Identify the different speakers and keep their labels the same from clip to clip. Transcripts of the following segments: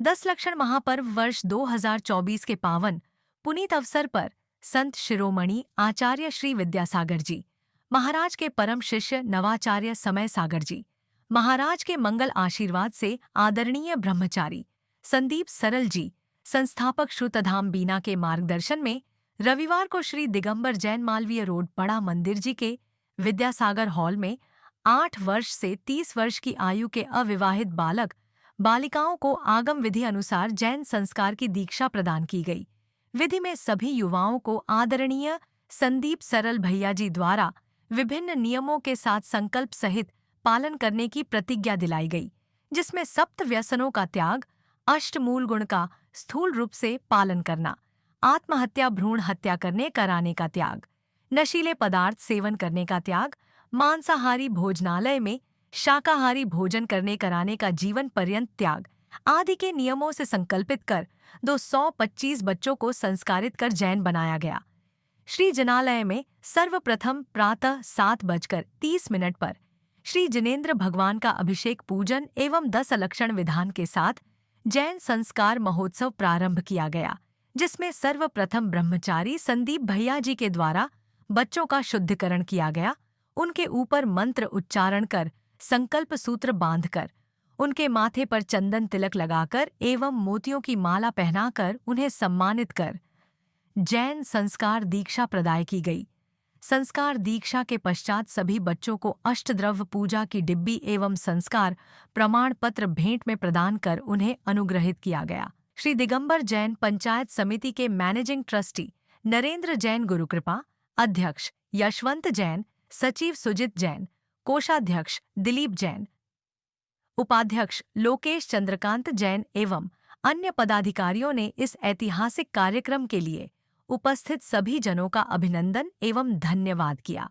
Speaker 1: 10 लक्षण महापर्व वर्ष 2024 के पावन पुनीत अवसर पर संत शिरोमणि आचार्य श्री विद्यासागर जी महाराज के परम शिष्य नवाचार्य समय सागर जी महाराज के मंगल आशीर्वाद से आदरणीय ब्रह्मचारी संदीप सरल जी संस्थापक श्रुतधाम बीना के मार्गदर्शन में रविवार को श्री दिगंबर जैन मालवीय रोड बड़ा मंदिर जी के विद्यासागर हॉल में 8 वर्ष से 30 वर्ष की आयु के अविवाहित बालक बालिकाओं को आगम विधि अनुसार जैन संस्कार की दीक्षा प्रदान की गई। विधि में सभी युवाओं को आदरणीय संदीप सरल भैया जी द्वारा विभिन्न नियमों के साथ संकल्प सहित पालन करने की प्रतिज्ञा दिलाई गई, जिसमें सप्त व्यसनों का त्याग, अष्टमूल गुण का स्थूल रूप से पालन करना, आत्महत्या भ्रूण हत्या करने कराने का त्याग, नशीले पदार्थ सेवन करने का त्याग, मांसाहारी भोजनालय में शाकाहारी भोजन करने कराने का जीवन पर्यंत त्याग आदि के नियमों से संकल्पित कर 225 बच्चों को संस्कारित कर जैन बनाया गया। श्री जनालय में सर्वप्रथम प्रातः 7:30 पर श्री जिनेन्द्र भगवान का अभिषेक पूजन एवं 10 लक्षण विधान के साथ जैन संस्कार महोत्सव प्रारंभ किया गया, जिसमें सर्वप्रथम ब्रह्मचारी संदीप भैया जी के द्वारा बच्चों का शुद्धिकरण किया गया। उनके ऊपर मंत्र उच्चारण कर, संकल्प सूत्र बांधकर, उनके माथे पर चंदन तिलक लगाकर एवं मोतियों की माला पहनाकर उन्हें सम्मानित कर जैन संस्कार दीक्षा प्रदाय की गई। संस्कार दीक्षा के पश्चात सभी बच्चों को अष्टद्रव्य पूजा की डिब्बी एवं संस्कार प्रमाण पत्र भेंट में प्रदान कर उन्हें अनुग्रहित किया गया। श्री दिगंबर जैन पंचायत समिति के मैनेजिंग ट्रस्टी नरेंद्र जैन गुरुकृपा, अध्यक्ष यशवंत जैन, सचिव सुजित जैन, कोषाध्यक्ष दिलीप जैन, उपाध्यक्ष लोकेश चंद्रकांत जैन एवं अन्य पदाधिकारियों ने इस ऐतिहासिक कार्यक्रम के लिए उपस्थित सभी जनों का अभिनंदन एवं धन्यवाद किया।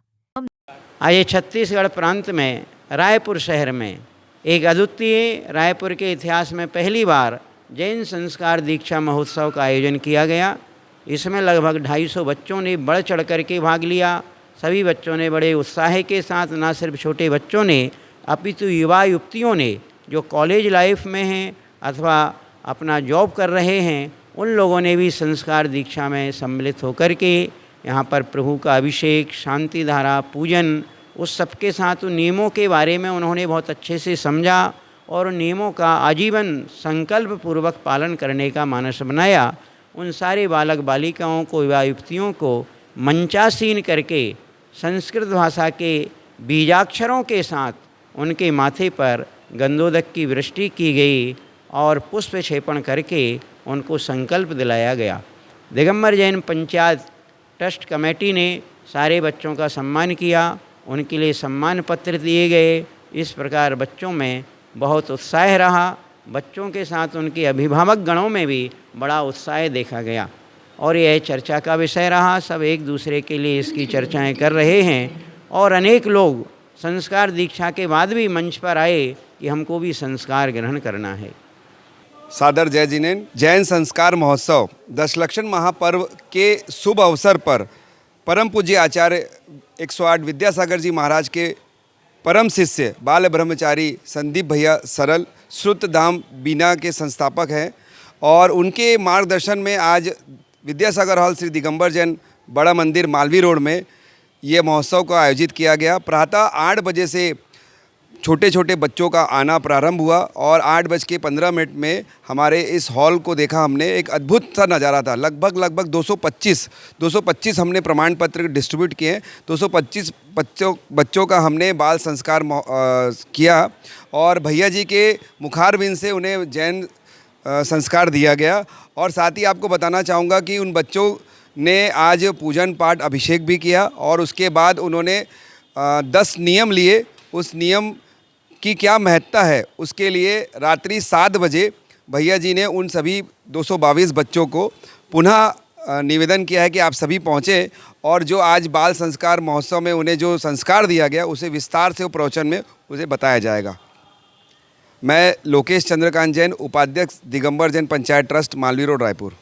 Speaker 2: आइए छत्तीसगढ़ प्रांत में रायपुर शहर में एक अद्वितीय रायपुर के इतिहास में पहली बार जैन संस्कार दीक्षा महोत्सव का आयोजन किया गया। इसमें लगभग 250 बच्चों ने बढ़ चढ़ करके भाग लिया। सभी बच्चों ने बड़े उत्साह के साथ, न सिर्फ छोटे बच्चों ने अपितु युवा युवतियों ने जो कॉलेज लाइफ में हैं अथवा अपना जॉब कर रहे हैं, उन लोगों ने भी संस्कार दीक्षा में सम्मिलित होकर के यहाँ पर प्रभु का अभिषेक, शांति धारा, पूजन, उस सबके साथ उन नियमों के बारे में उन्होंने बहुत अच्छे से समझा और उन नियमों का आजीवन संकल्प पूर्वक पालन करने का मानस बनाया। उन सारे बालक बालिकाओं को, युवा युवतियों को मंचासीन करके संस्कृत भाषा के बीजाक्षरों के साथ उनके माथे पर गंधोदक की वृष्टि की गई और पुष्प क्षेपण करके उनको संकल्प दिलाया गया। दिगंबर जैन पंचायत ट्रस्ट कमेटी ने सारे बच्चों का सम्मान किया, उनके लिए सम्मान पत्र दिए गए। इस प्रकार बच्चों में बहुत उत्साह रहा। बच्चों के साथ उनके अभिभावक गणों में भी बड़ा उत्साह देखा गया और यह चर्चा का विषय रहा। सब एक दूसरे के लिए इसकी चर्चाएं कर रहे हैं और अनेक लोग संस्कार दीक्षा के बाद भी मंच पर आए कि हमको भी संस्कार ग्रहण करना है।
Speaker 3: सादर जय जिनेन्द्र जैन संस्कार महोत्सव 10 लक्षण महापर्व के शुभ अवसर पर परम पूज्य आचार्य 108 विद्यासागर जी महाराज के परम शिष्य बाल ब्रह्मचारी संदीप भैया सरल श्रुतधाम बीना के संस्थापक हैं और उनके मार्गदर्शन में आज विद्यासागर हॉल श्री दिगंबर जैन बड़ा मंदिर मालवी रोड में ये महोत्सव का आयोजित किया गया। प्रातः 8 बजे से छोटे छोटे बच्चों का आना प्रारंभ हुआ और 8:15 में हमारे इस हॉल को देखा हमने। एक अद्भुत सा नज़ारा था। लगभग 225 हमने प्रमाण पत्र डिस्ट्रीब्यूट किए। 225 बच्चों का हमने बाल संस्कार किया और भैया जी के मुखारबिंद से उन्हें जैन संस्कार दिया गया। और साथ ही आपको बताना चाहूँगा कि उन बच्चों ने आज पूजन पाठ अभिषेक भी किया और उसके बाद उन्होंने 10 नियम लिए। उस नियम की क्या महत्ता है उसके लिए रात्रि 7 बजे भैया जी ने उन सभी 222 बच्चों को पुनः निवेदन किया है कि आप सभी पहुँचें और जो आज बाल संस्कार महोत्सव में उन्हें जो संस्कार दिया गया उसे विस्तार से प्रवचन में उसे बताया जाएगा। मैं लोकेश चंद्रकांत जैन, उपाध्यक्ष दिगंबर जैन पंचायत ट्रस्ट मालवी रोड रायपुर।